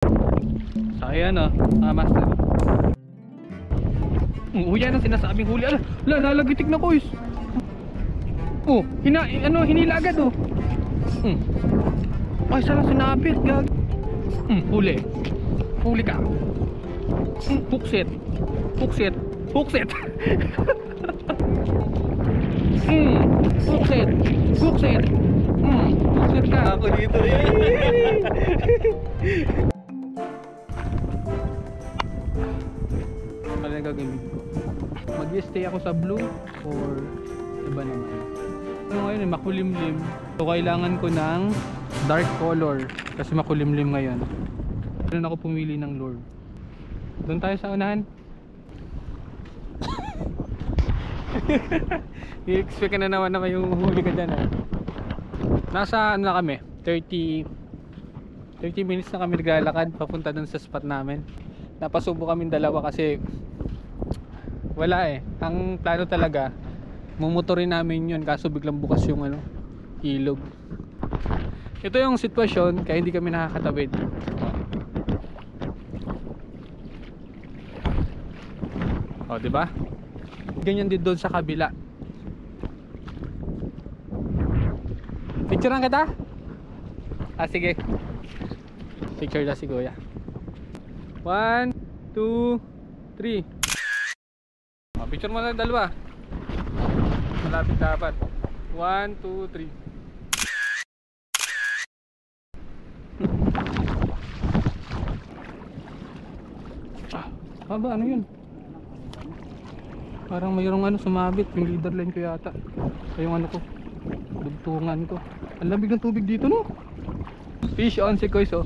So ayan o, mga master. Yan ang sinasabing huli. Ala, lalagitik na ko is. Oh, hinila agad oh. Ay, salang sinapit, gag. Huli. Huli ka. Hookset. Hookset. Hookset. Hookset. Hookset. Hookset ka. Ako dito eh. Ano yung gagawin ko? Mag-stay ako sa blue or iba naman? Ano ngayon makulimlim. So kailangan ko ng dark color kasi makulimlim ngayon. Doon ako pumili ng lure. Doon tayo sa unahan. I-expect ka na naman na may huli ka dyan. Nasa ano na kami? 30 minutes na kami naglalakad papunta dun sa spot namin. Napasubo kami dalawa kasi wala eh. Ang plano talaga mumotorin namin yun kaso biglang bukas yung ilog. Ito yung sitwasyon kaya hindi kami nakakatawid. O, diba? Ganyan din doon sa kabila. Picturean kita? Ah, sige. Picture na si Kuya. 1, 2, 3. Picture mo lang dalawa. Malapit dapat. 1, 2, 3. Ba, ano yun? Parang mayroong sumabit. Yung leader line ko yata. Ay yung ko. Dugtungan ko. Ang lamig ng tubig dito no. Fish on si Kois oh.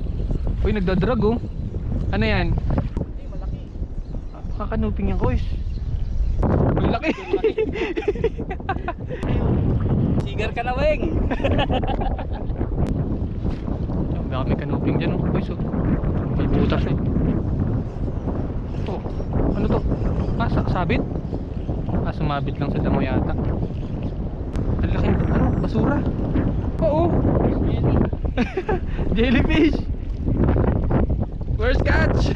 Uy, nagdadrag oh. Ano yan? Ay, malaki. Kakanuping yan Kois. Malaki. Sigar ka na, weng. Baka may kanuping dyan oh Kois oh. May butas eh. Oh, ano to? Ah, sabit? Ah, sumabit lang sa damo yata. Ang laking basura. Oo. Jellyfish. Where's catch?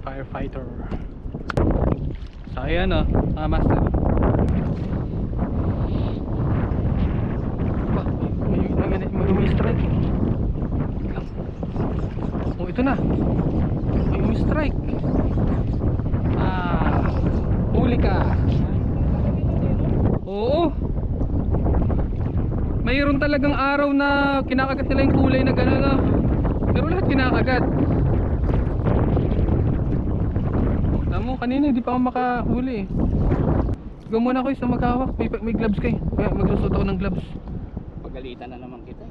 Firefighter. So ayan o, mga master. May strike. Oh, ito na. May strike. Huli ka. Oo. Mayroon talagang araw na kinakagat nila yung kulay na gano'n na. Pero lahat kinakagat. Alam mo, kanina hindi pa ako makahuli eh. Sigaw muna ko sa maghawak. May gloves kayo. Kaya magsusot ako ng gloves. Pagalitan na naman kita.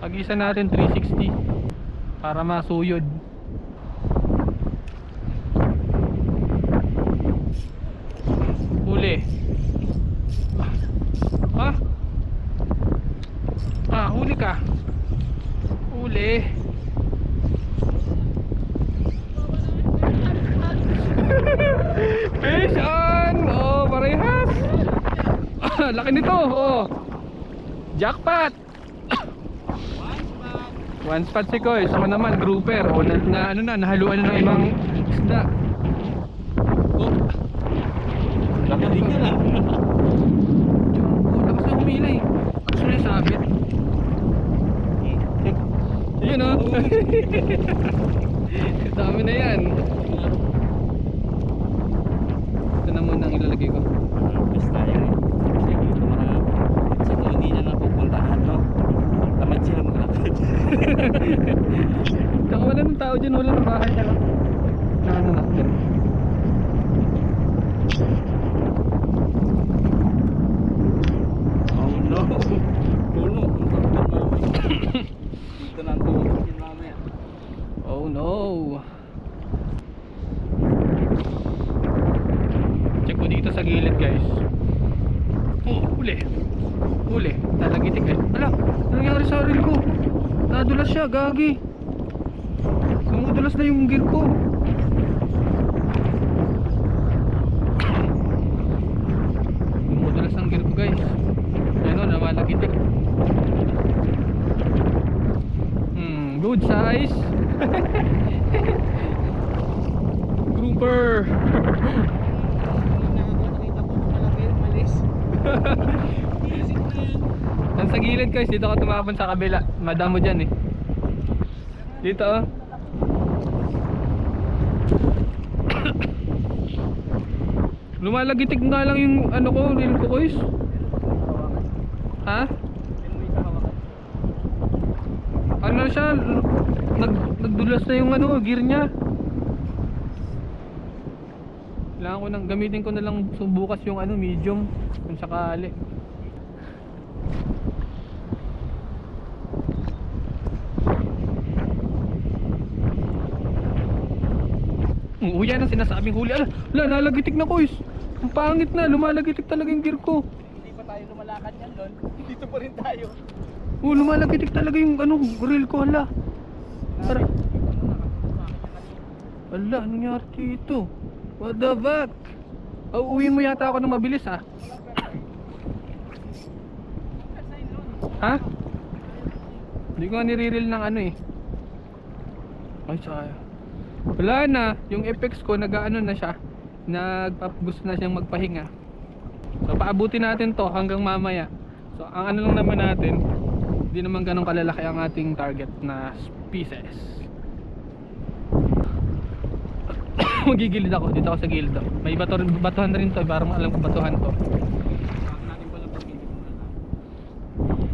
Pag-isa natin 360 para masuyod. Huli. Huli ka. Huli. Fish on. Oh, parehas. Laki nito. Oh. Jackpot. One spot si Koy, ako naman grouper o nahaluan na ng ibang isda. Oh. Laki din yan ah. Lakas na humilay. Gusto na yung sabit. Yun o. Dami na yan. Ito na muna ang ilalagay ko. Best tayo eh. Kasi dito kasi kung hindi na napupuntahan no, tamad sila maglakad. Saka wala ng tao dyan, wala ng bahay na lang. Na dyan. Oh no. Puno. Dito na ang tubig yun mamaya. Oh no. Check ko dito sa gilid guys. Oh, huli. Huli. Talagitik eh. Ala, ano nangyari sa reel ko? Nadulas siya, gagi. Nadulas na yung gear ko. grouper. Nakita ko malaki, malis. Isip ko yun. Yan sa gilid guys, dito ka tumapon sa kabila. Madamo dyan eh. Dito oh. Lumalagitik nga lang yung ano ko, reel ko guys. Ha? Ano na siya? Nagdulas na yung ano, gear niya. Kailangan ko nang gamitin ko na lang bukas yung ano, medium kung sakali. Yan ang sinasabing huli. Ala, nalagitik na ko is. Ang pangit na, lumalagitik talaga yung gear ko. Hindi pa tayo lumalakad yan, Lon. Dito pa rin tayo. Lumalagitik talaga yung ano, reel ko, hala. Para... Ala, anong nangyari dito? What the fuck? Uwiin mo yata ako ng mabilis ha. Ha? Hindi ko nga nire-reel ng ano eh. Ay, sayang. Wala na, yung effects ko nag-ano na siya. Gusto na siyang magpahinga. So paabutin natin to hanggang mamaya. So ang ano lang naman natin, hindi naman ganun kalalaki ang ating target na pieces. Magigilid ako, dito ako sa gilid to. May batuhan na rin to, parang alam ko batuhan to. Natin pala pagpili muna lang.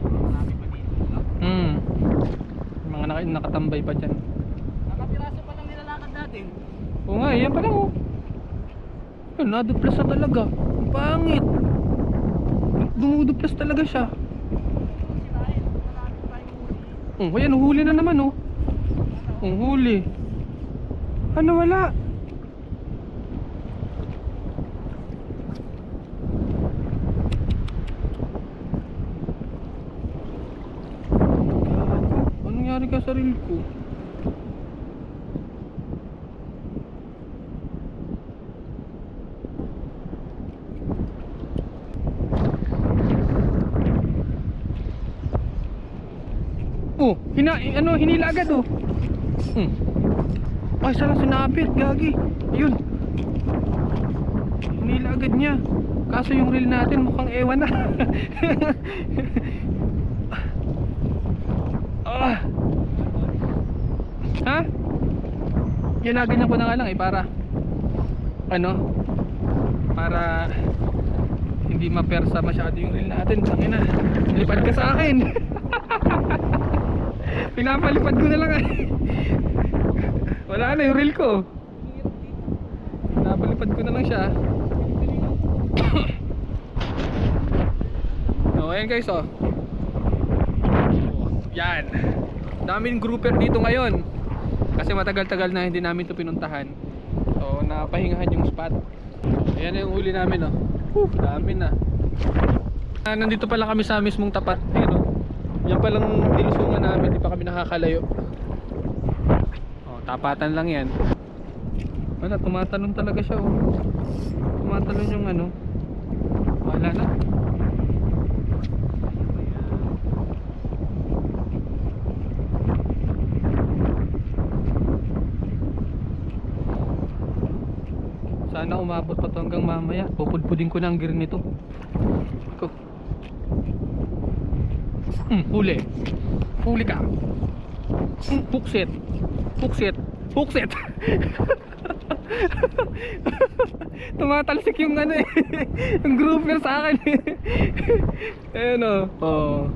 Marami pa dito. Mga nakatambay pa dyan. Nakapiraso pa lang nilalakad natin. Oo nga, yan pa lang oh. Yun, naduplas na talaga. Ang pangit. Dumuduplas talaga siya. Sinahin, marami pa yung huli. Ayan, huli na naman oh. Ang huli. Ano wala? Anong nangyari ka sa reel ko? Oh, hinila agad oh. Ay, sala sinapit, gagi. Ayun. Hinila agad niya. Kaso yung reel natin mukhang ewan na. Ha? Ginaganyan ko na nga lang eh, para ano, para hindi mapersa masyado yung reel natin. Tangina, lipad ka sa akin. Pinapalipad ko na lang eh. Wala na yung reel ko. Pinapalipad ko na lang siya. So ayan guys oh. Yan. Daming grouper dito ngayon. Kasi matagal-tagal na hindi namin ito pinuntahan. So napahingahan yung spot. Ayan na yung huli namin oh. Dami na. Nandito pa lang kami sa mismong tapat. Ayan oh. Yan palang nilusungan namin, di pa kami nakakalayo. Oh, tapatan lang yan. Wala, tumatalon talaga siya oh. Tumatalon yung ano. Wala na. Sana umabot pa to hanggang mamaya. Pupudpudin ko na ang gear nito. Ko. Huli. Huli ka. Puksit. Puksit. Puksit. Tumatalsik yung ano eh. Yung grouper sa akin eh. Ayun o. Oh.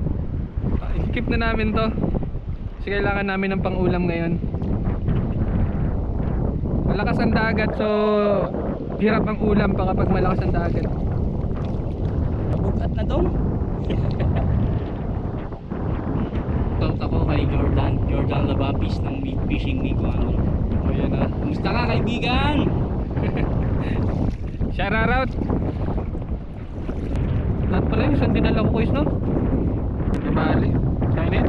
Skip na namin to. Kasi kailangan namin ng pang-ulam ngayon. Malakas ang dagat, so hirap ang ulam pa kapag malakas ang dagat. Bugat na dong. Tawag ako kay Jordan Labapis ng Fishing Miguano. O yan ah. Kumusta ka kaibigan? Shout out. Lahat pala yung isang dinala ko guys no? Bali. Sign in.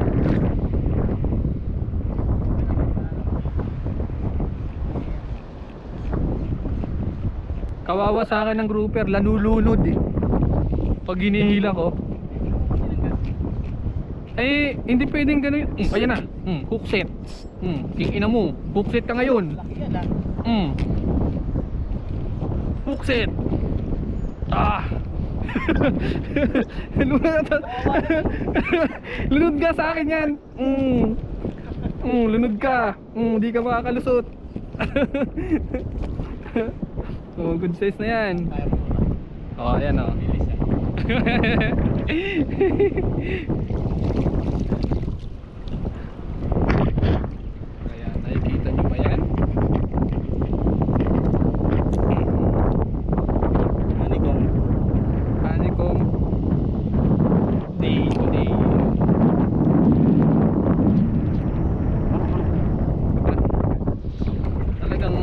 Kawawa sa akin ng grouper, lanulunod eh. Pag hinihila ko. Eh, hindi pwedeng gano'n. Ayan na. Hook set. King ina mo. Hook set ka ngayon. Laki yan ah. Buksit. Ah. Lunod ka sa akin yan. Lunod ka. Di ka makakalusot. Oh, good size na yan. Oh, ayan oh. Ayan, nakikita nyo ba yan? Honeycomb day to day. Talagang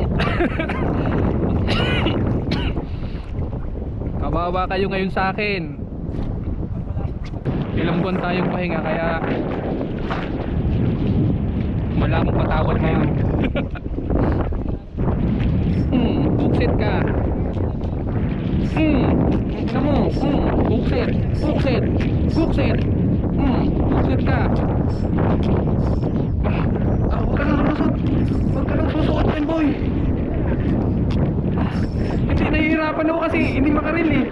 kawawa kayo ngayon sa akin. Ilang buwan tayong pahinga kaya wala akong patawad ngayon. Buksit ka. Tignan mo. Buksit. Buksit. Buksit. Buksit ka. Huwag ka nang lusot. Huwag ka nang susuot yan, boy. Hindi, nahihirapan ako kasi hindi makaril eh.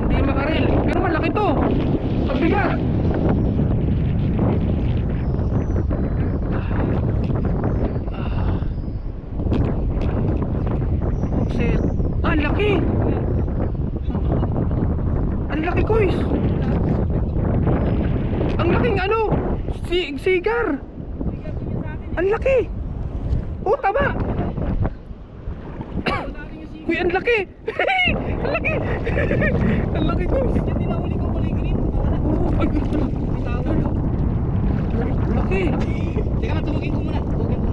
Hindi makaril. Pero malaki to. Pagbigat. Buksit. Ang laki. Ang laki, guys. Ang laking ano? Sigar. Ang laki. Oh, tama. Uy, ang laki. Ang laki. Ang laki, guys. Hindi na huli ko pala yung green. Ay, laki. Teka lang, tumugin ko muna.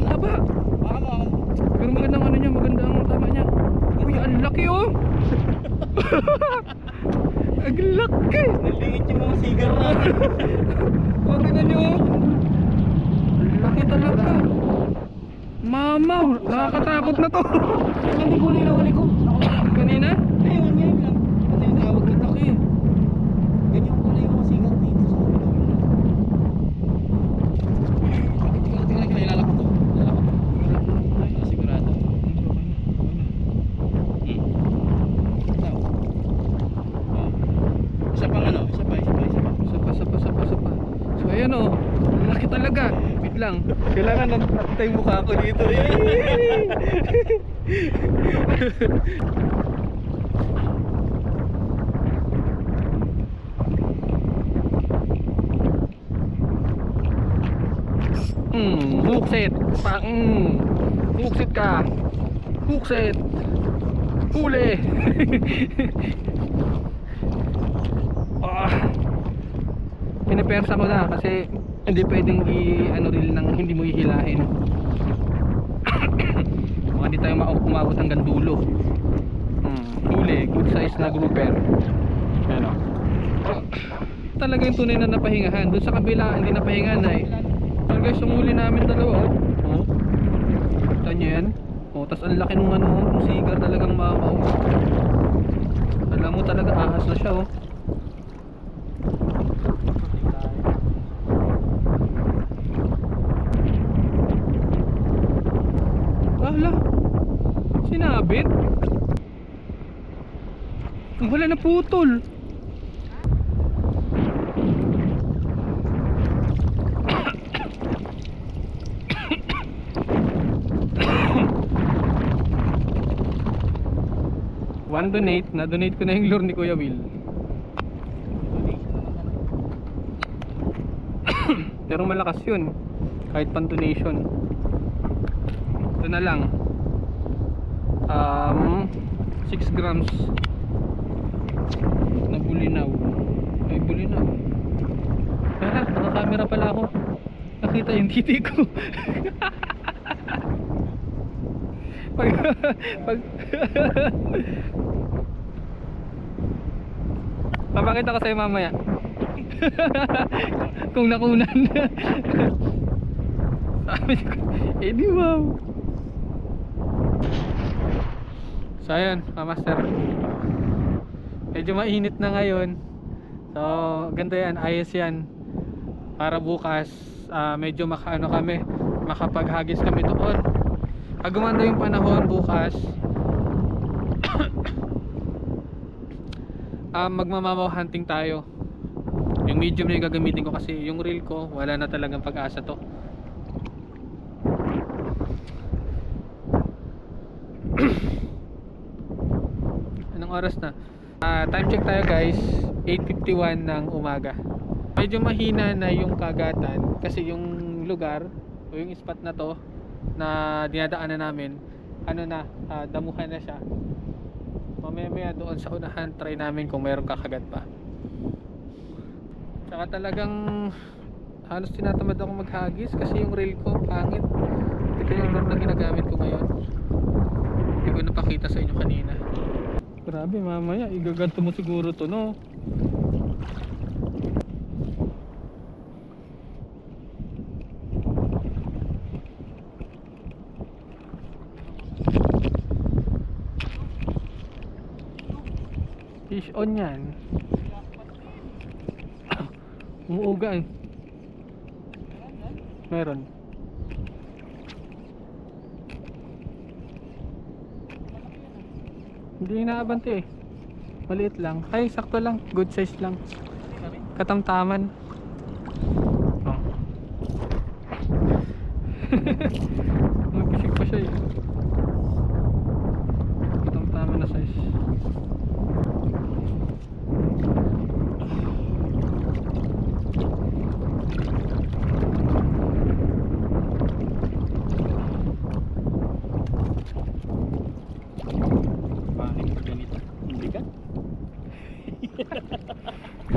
Taba. Baka mo ako. Pero magandang ano niya, magandang tama niya. Uy, ang laki oh. Ang laki. Nalingit yung mga sigar na. Huwag na niyo. Ang laki talaga. Mama, nakakatakot na to. Hindi ko huli ko. Kanina? Ayun, yan lang. Ano yung tawag kita? Laki. Ganyan pala yung mga sigar dito sa amin. Tingnan ka na, ilalakot to. Ay, sigurado. Isa pang ano? Isa pa. Sapa. So ayan oh. Ang laki talaga. Wait lang. Kailangan natin yung mukha ko dito. Buksit. Buksit ka. Buksit. Huli. Pinapersa ko na kasi hindi pwedeng i-ano-reel nang hindi mo ihilahin. Baka hindi tayo umabot hanggang dulo. Huli, good size na grouper. Ano? Talaga yung tunay na napahingahan. Doon sa kabila hindi napahingahan ay. So guys, yung huli namin dalawa oh. Kita nyo yan? Oh, tas ang laki nung ano, yung sigar talagang makaw. Alam mo talaga ahas na siya oh. Ala, sinabit. Wala na putol. One donate, na-donate ko na yung lure ni Kuya Will. Pero malakas yun, kahit pan donation. Ito na lang 6 grams na bulinaw. Ay, bulinaw. Wala, naka-camera pala ako. Nakita yung titi ko. pag papakita ko sa'yo mamaya. Kung nakunan. Sabi ko, eh di wow. So ayun, master, medyo mainit na ngayon. So ganda yan, ayos yan. Para bukas medyo makaano kami, makapaghagis kami doon Pag gumanda yung panahon bukas, magmamamaw hunting tayo. Yung medium na yung gagamitin ko kasi yung reel ko wala na talagang pag-asa to. Anong oras na? Time check tayo guys, 8:51 ng umaga. Medyo mahina na yung kagatan kasi yung lugar o yung spot na to na dinadaanan namin, ano na, damuhan na siya. Mamaya doon sa unahan try namin kung mayroong kakagat pa. Tsaka talagang halos tinatamad ako maghagis kasi yung reel ko pangit. Ito yung lure na ginagamit ko ngayon. Hindi ko napakita sa inyo kanina. Grabe, mamaya igaganto mo siguro to, no? Fish on yan. Umuuga eh. Meron. Hindi inaabante eh. Maliit lang. Ay, sakto lang. Good size lang. Katamtaman. Oh. Nagkisig pa siya eh. Katamtaman na size.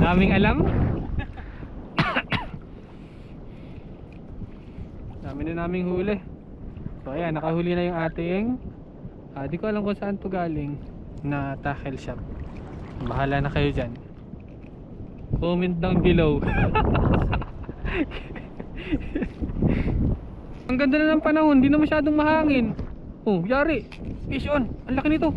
Daming alam. Dami na naming huli. So ayan, nakahuli na yung ating di ko alam kung saan to galing na tackle shop. Bahala na kayo dyan. Comment down below. Ang ganda na ng panahon, hindi na masyadong mahangin. Oh, yari. Fish on. Ang laki nito.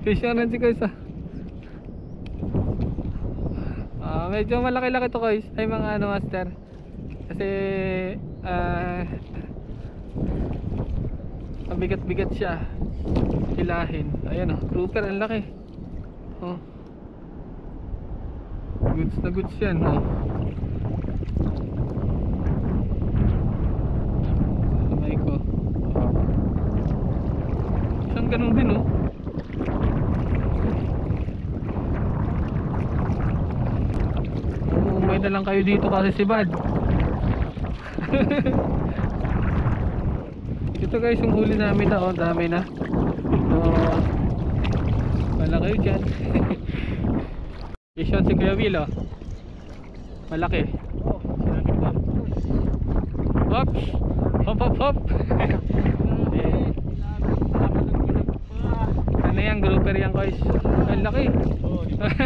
Fish on si guys medyo malaki-laki to guys. Ay mga ano master. Kasi ang bigat-bigat siya. Hilahin. Ayan grouper ang laki. Oh. Goods na goods yan Samay ko. Isang ganun din umay na lang kayo dito kasi si Bad. Ito guys yung huli namin dami na. So wala kayo dyan. Fish on si Kuya Will malaki. Hops. Hop hop hop. Ano yan, grouper yan guys. Ang laki.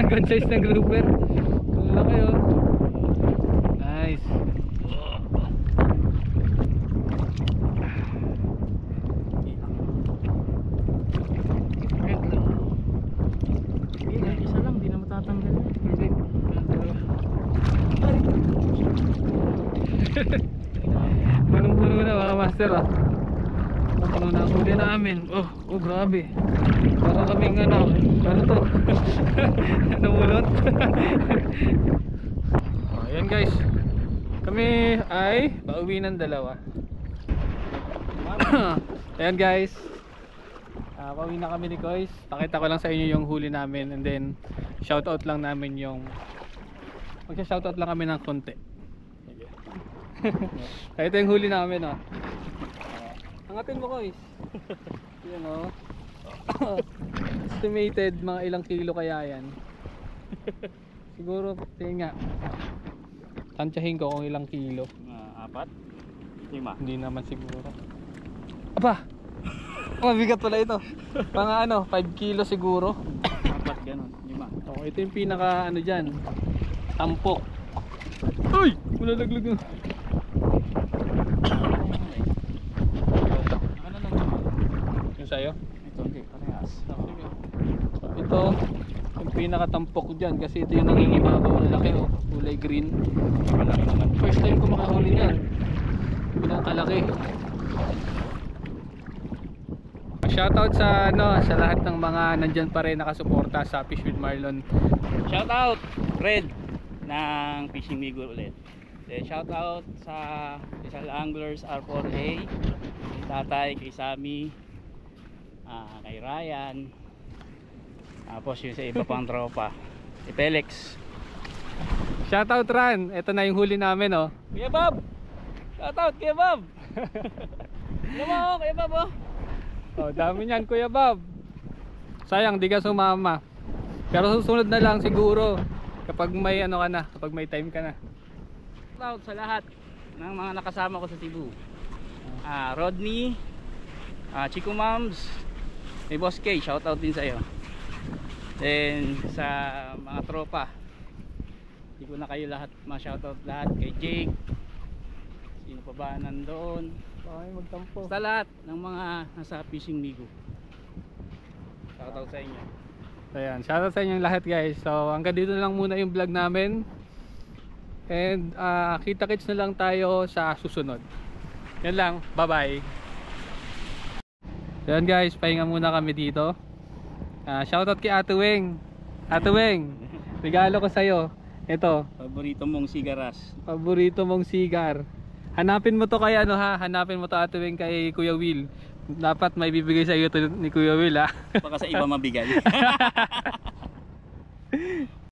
Good size na grouper. Ang laki nice. Isa lang, di na matatanggal. Hindi. Punong-puno na mga master puno na ang huli namin. Oh grabe. Para kaming ano to? Namulot. Ayan guys. Kami ay pauwi ng dalawa. Ayan guys. Pauwi na kami ni Kois. Pakita ko lang sa inyo yung huli namin and then shoutout lang namin yung shoutout lang kami ng konti. Ito yung huli namin Angatin mo Kois. Yan estimated mga ilang kilo kaya yan. Siguro tingin nga. Tansyahin ko kung ilang kilo. 4? 5? Hindi naman siguro. Aba! Mabigat pala ito. Pang 5 kilo siguro. 4 ganun, 5. Ito yung pinaka dyan. Tampok. Uy! Malalaglag na. Ano lang yun? Yung sa'yo? Ito dito, hindi parehas. Sige. Ito, yung pinakatampok dyan kasi ito yung nangingibabaw na laki oh. Kulay green. Malaki naman. First time ko makahuli niyan. Bilang kalaki. Shoutout sa sa lahat ng mga nandyan pa rin nakasuporta sa Fish with Marlon. Shout out Red ng Fishing Migo ulit. Then shout out sa Rizal Anglers R4A, kay Tatay, kay Sammy, kay Ryan. Tapos yung sa iba pang tropa, si Felix. Shoutout Ran, ito na yung huli namin oh. Kuya Bob! Shout out Kuya Bob! Alam mo ako Kuya Bob oh! Oh, dami niyan Kuya Bob. Sayang di ka sumama. Pero susunod na lang siguro kapag may ka na, kapag may time ka na. Shout out sa lahat ng mga nakasama ko sa Cebu. Rodney, Chico Moms, may Boss K, shout out din sa iyo. Then sa mga tropa, hindi ko na kayo lahat ma-shout out lahat, kay Jake, sino pa ba nandoon, Ay, magtampo. basta lahat ng mga nasa Fishing Migo, shout out sa inyo. Ayan, shoutout sa inyong lahat guys. So hanggang dito na lang muna yung vlog namin. And kita-kits na lang tayo sa susunod. Yan lang, bye bye. So yan guys, pahinga muna kami dito. Shoutout kay Ate Weng. Ate Weng, regalo ko sa'yo. Ito, Paborito mong sigaras. paborito mong sigar. Hanapin mo to kay hanapin mo to Ate Weng kay Kuya Will. Dapat may bibigay sa iyo to ni Kuya Will ha. Baka sa iba mabigay.